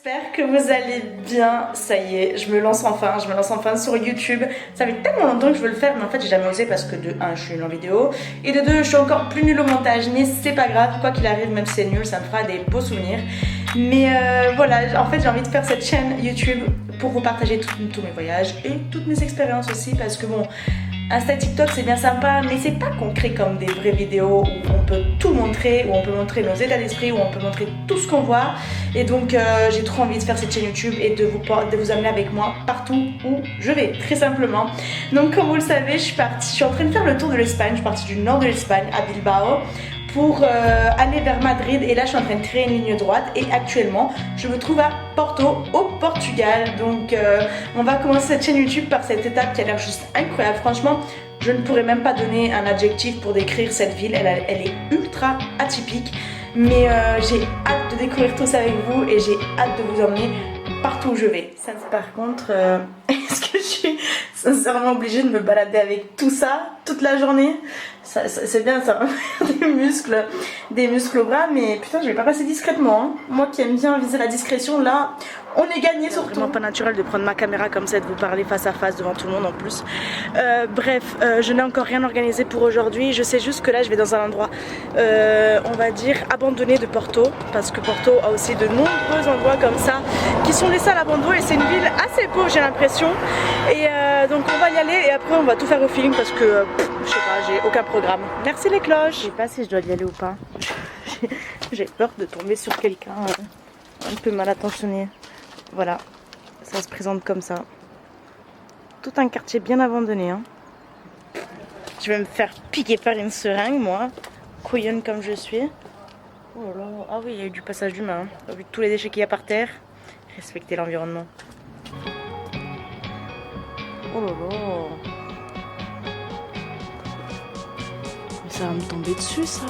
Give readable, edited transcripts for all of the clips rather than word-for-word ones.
J'espère que vous allez bien. Ça y est, je me lance enfin sur YouTube. Ça fait tellement longtemps que je veux le faire, mais en fait j'ai jamais osé parce que de 1 je suis nulle en vidéo et de 2 je suis encore plus nulle au montage, mais c'est pas grave, quoi qu'il arrive, même si c'est nul, ça me fera des beaux souvenirs. Mais voilà, en fait j'ai envie de faire cette chaîne YouTube pour vous partager tous mes voyages et toutes mes expériences aussi, parce que bon, Insta, TikTok c'est bien sympa, mais c'est pas concret comme des vraies vidéos où on peut tout montrer, où on peut montrer nos états d'esprit, où on peut montrer tout ce qu'on voit. Et donc j'ai trop envie de faire cette chaîne YouTube et de vous amener avec moi partout où je vais, très simplement. Donc comme vous le savez, je suis en train de faire le tour de l'Espagne. Je suis partie du nord de l'Espagne à Bilbao pour aller vers Madrid, et là je suis en train de créer une ligne droite et actuellement je me trouve à Porto au Portugal. Donc on va commencer cette chaîne YouTube par cette étape qui a l'air juste incroyable. Franchement, je ne pourrais même pas donner un adjectif pour décrire cette ville, elle est ultra atypique, mais j'ai hâte de découvrir tout ça avec vous et j'ai hâte de vous emmener partout où je vais. Ça, par contre, est-ce que je suis sincèrement obligée de me balader avec tout ça toute la journée? C'est bien, ça va faire des muscles au bras, mais putain, je vais pas passer discrètement, hein. Moi qui aime bien viser la discrétion, là on est gagné. Surtout, c'est vraiment pas naturel de prendre ma caméra comme ça et de vous parler face à face devant tout le monde en plus. Bref, je n'ai encore rien organisé pour aujourd'hui. Je sais juste que là je vais dans un endroit on va dire abandonné de Porto, parce que Porto a aussi de nombreux endroits comme ça qui sont laissés à l'abandon, et c'est une ville assez pauvre, j'ai l'impression. Et donc on va y aller et après on va tout faire au feeling, parce que je sais pas, j'ai aucun programme. Merci les cloches. Je sais pas si je dois y aller ou pas. J'ai peur de tomber sur quelqu'un un peu mal attentionné. Voilà, ça se présente comme ça. Tout un quartier bien abandonné, hein. Je vais me faire piquer par une seringue, moi, couillonne comme je suis. Oh là là, ah oui, il y a eu du passage d'humain, hein. Vu tous les déchets qu'il y a par terre, respecter l'environnement. Oh là là. Mais ça va me tomber dessus, ça.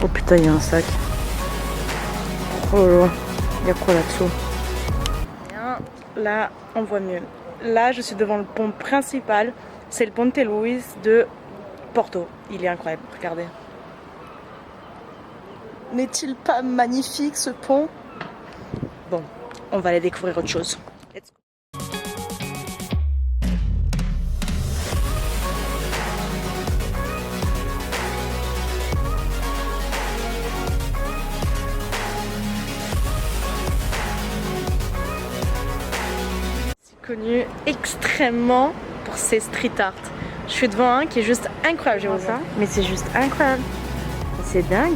Oh putain, il y a un sac. Oh là là. Il y a quoi là-dessous? Là, on voit mieux. Là, je suis devant le pont principal. C'est le Ponte Luís de Porto. Il est incroyable, regardez. N'est-il pas magnifique ce pont? Bon, on va aller découvrir autre chose. Let's go. Connu extrêmement pour ses street art. Je suis devant un qui est juste incroyable, j'ai vu ça, mais c'est juste incroyable. C'est dingue.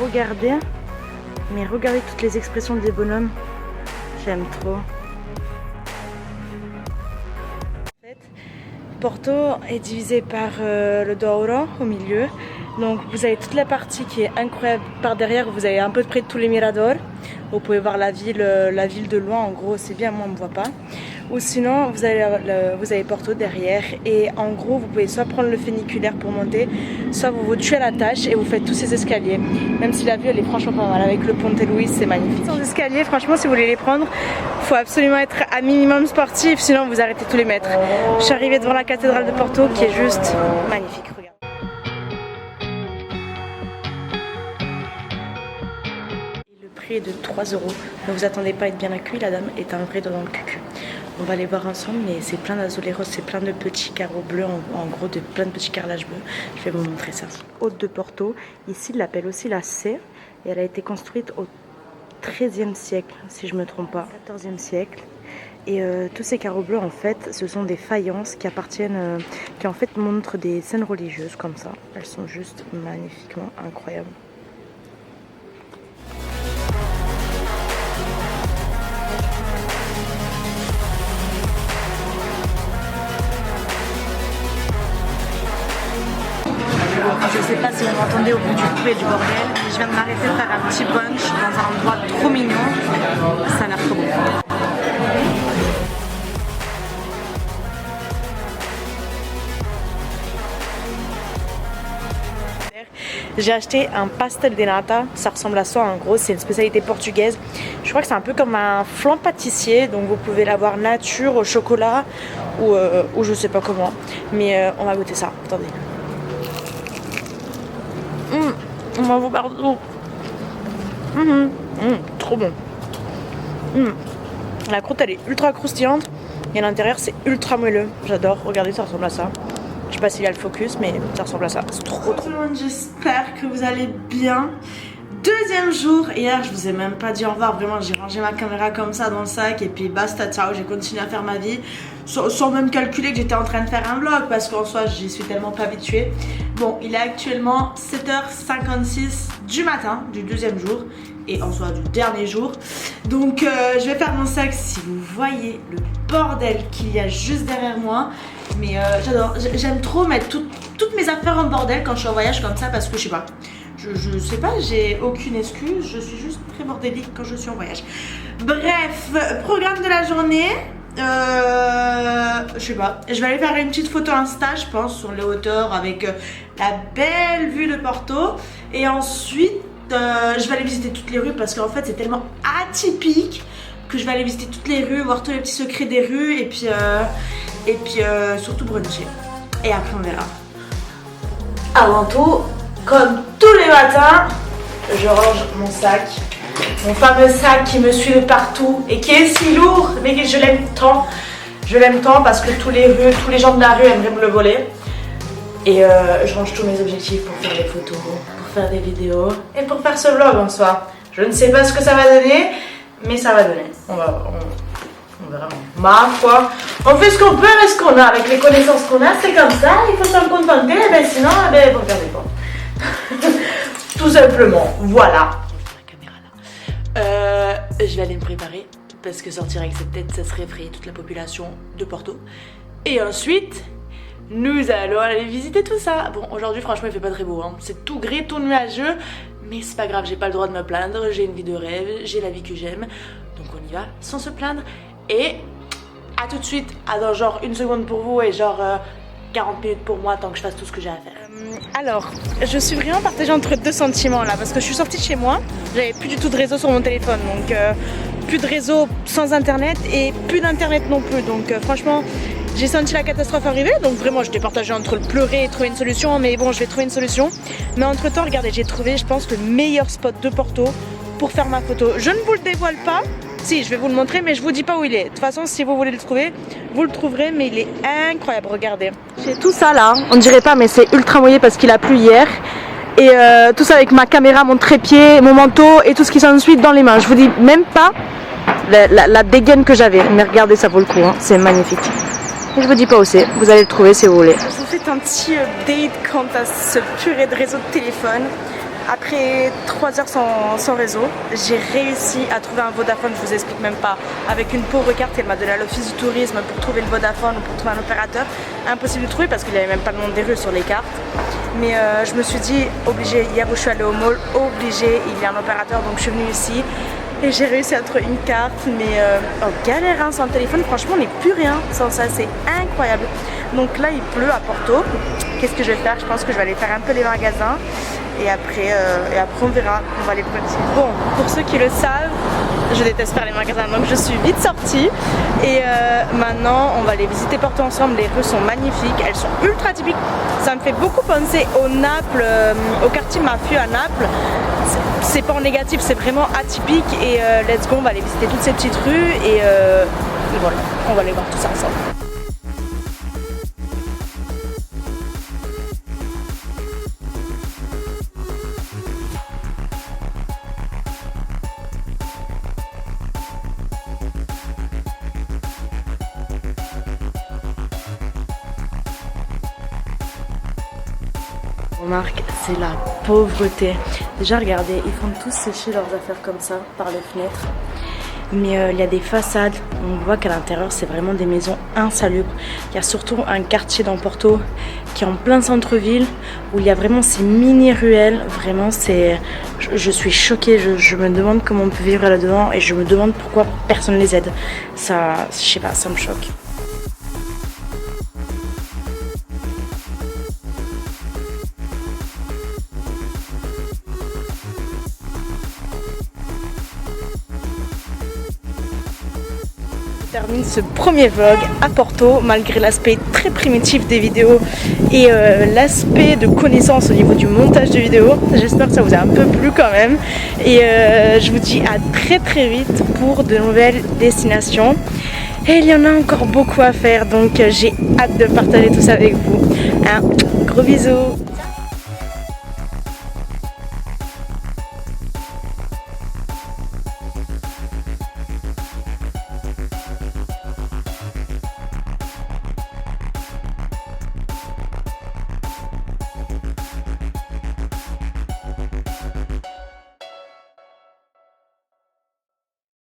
Regardez, mais regardez toutes les expressions des bonhommes. J'aime trop. En fait, Porto est divisé par le Douro au milieu. Donc vous avez toute la partie qui est incroyable par derrière, vous avez un peu de près de tous les miradors. Vous pouvez voir la ville de loin, en gros c'est bien, moi on ne me voit pas. Ou sinon vous avez Porto derrière, et en gros vous pouvez soit prendre le funiculaire pour monter, soit vous vous tuez à la tâche et vous faites tous ces escaliers. Même si la vue elle est franchement pas mal, avec le Ponte Luís c'est magnifique. Ces escaliers, franchement si vous voulez les prendre, il faut absolument être à minimum sportif, sinon vous arrêtez tous les mètres. Je suis arrivée devant la cathédrale de Porto qui est juste magnifique, regardez. Prix est de 3 €. Ne vous attendez pas à être bien accueilli, la dame est un vrai doigt dans le cul. On va aller voir ensemble, mais c'est plein d'azuleros, c'est plein de petits carreaux bleus, en gros de plein de petits carrelages bleus. Je vais vous montrer ça. Haute de Porto, ici ils l'appellent aussi la C, et elle a été construite au XIIIe siècle, si je ne me trompe pas, XIVe siècle. Et tous ces carreaux bleus en fait, ce sont des faïences qui appartiennent, qui en fait montrent des scènes religieuses comme ça. Elles sont juste magnifiquement incroyables. Je sais pas si vous m'entendez au bout du trou et du bordel, mais je viens de m'arrêter de faire un petit brunch dans un endroit trop mignon. Ça a l'air trop beau. J'ai acheté un pastel de nata, ça ressemble à ça en gros, c'est une spécialité portugaise. Je crois que c'est un peu comme un flan pâtissier, donc vous pouvez l'avoir nature au chocolat ou je sais pas comment. Mais on va goûter ça, attendez. On m'en voit partout. Trop bon. La croûte elle est ultra croustillante et à l'intérieur c'est ultra moelleux. J'adore. Regardez, ça ressemble à ça. Je sais pas s'il y a le focus, mais ça ressemble à ça. C'est trop trop. Tout le monde, j'espère que vous allez bien. Deuxième jour, hier je vous ai même pas dit au revoir, vraiment j'ai rangé ma caméra comme ça dans le sac et puis basta, ciao, j'ai continué à faire ma vie sans même calculer que j'étais en train de faire un vlog parce qu'en soi j'y suis tellement pas habituée. Bon, il est actuellement 7h56 du matin du deuxième jour et en soi du dernier jour, donc je vais faire mon sac. Si vous voyez le bordel qu'il y a juste derrière moi, mais j'adore, j'aime trop mettre toutes mes affaires en bordel quand je suis en voyage comme ça parce que je sais pas. Je sais pas, j'ai aucune excuse, je suis juste très bordélique quand je suis en voyage. Bref, programme de la journée, je sais pas, je vais aller faire une petite photo Insta, je pense, sur les hauteurs avec la belle vue de Porto. Et ensuite, je vais aller visiter toutes les rues parce qu'en fait c'est tellement atypique que je vais aller visiter toutes les rues, voir tous les petits secrets des rues et puis surtout bruncher. Et après on verra. Avant tout, comme tous les matins, je range mon sac. Mon fameux sac qui me suit de partout et qui est si lourd, mais que je l'aime tant. Je l'aime tant parce que tous les gens de la rue aimeraient me le voler. Et je range tous mes objectifs pour faire des photos, pour faire des vidéos et pour faire ce vlog en soi. Je ne sais pas ce que ça va donner, mais ça va donner. On verra. Ma foi, on fait ce qu'on peut avec ce qu'on a, avec les connaissances qu'on a, c'est comme ça, il faut s'en contenter, mais sinon, vous regardez pas. Tout simplement, voilà. Je vais aller me préparer parce que sortir avec cette tête, ça serait effrayer toute la population de Porto. Et ensuite, nous allons aller visiter tout ça. Bon, aujourd'hui, franchement, il fait pas très beau, hein. C'est tout gris, tout nuageux, mais c'est pas grave, j'ai pas le droit de me plaindre. J'ai une vie de rêve, j'ai la vie que j'aime, donc on y va sans se plaindre. Et à tout de suite, à dans genre une seconde pour vous et genre 40 minutes pour moi tant que je fasse tout ce que j'ai à faire. Alors, je suis vraiment partagée entre deux sentiments là parce que je suis sortie de chez moi, j'avais plus du tout de réseau sur mon téléphone, donc plus de réseau sans internet et plus d'internet non plus, donc franchement j'ai senti la catastrophe arriver, donc vraiment j'étais partagée entre le pleurer et trouver une solution, mais bon je vais trouver une solution. Mais entre temps, regardez, j'ai trouvé je pense le meilleur spot de Porto pour faire ma photo. Je ne vous le dévoile pas. Si, je vais vous le montrer, mais je vous dis pas où il est. De toute façon, si vous voulez le trouver, vous le trouverez, mais il est incroyable, regardez. J'ai tout ça là, on dirait pas, mais c'est ultra mouillé parce qu'il a plu hier. Et tout ça avec ma caméra, mon trépied, mon manteau et tout ce qui s'ensuit dans les mains. Je vous dis même pas la dégaine que j'avais. Mais regardez, ça vaut le coup, hein. C'est magnifique. Et je vous dis pas où c'est, vous allez le trouver si vous voulez. Je vous fais un petit update quant à ce purée de réseau de téléphone. Après 3 heures sans réseau, j'ai réussi à trouver un Vodafone, je vous explique même pas, avec une pauvre carte qu'elle m'a donnée à l'office du tourisme pour trouver le Vodafone ou pour trouver un opérateur. Impossible de trouver parce qu'il n'y avait même pas le nom des rues sur les cartes. Mais je me suis dit, obligé, hier où je suis allée au mall, obligé, il y a un opérateur, donc je suis venue ici. Et j'ai réussi à trouver une carte, mais galère hein, sans téléphone, franchement on n'est plus rien sans ça, c'est incroyable. Donc là il pleut à Porto, qu'est-ce que je vais faire? Je pense que je vais aller faire un peu les magasins et après on verra, on va aller petit. Bon, pour ceux qui le savent, je déteste faire les magasins, donc je suis vite sortie et maintenant on va aller visiter Porto ensemble. Les rues sont magnifiques, elles sont ultra typiques, ça me fait beaucoup penser au Naples, au quartier mafieux à Naples. C'est pas en négatif, c'est vraiment atypique et let's go, on va aller visiter toutes ces petites rues et voilà, on va aller voir tout ça ensemble. Remarque, c'est la pauvreté. Déjà regardez, ils font tous sécher leurs affaires comme ça par les fenêtres. Mais il y a des façades, on voit qu'à l'intérieur c'est vraiment des maisons insalubres. Il y a surtout un quartier dans Porto qui est en plein centre-ville où il y a vraiment ces mini-ruelles. Vraiment c'est... Je suis choquée, je me demande comment on peut vivre là-dedans et je me demande pourquoi personne ne les aide. Ça, je sais pas, ça me choque. termine ce premier vlog à Porto malgré l'aspect très primitif des vidéos et l'aspect de connaissance au niveau du montage de vidéos. J'espère que ça vous a un peu plu quand même et je vous dis à très vite pour de nouvelles destinations et il y en a encore beaucoup à faire donc j'ai hâte de partager tout ça avec vous. Un gros bisous.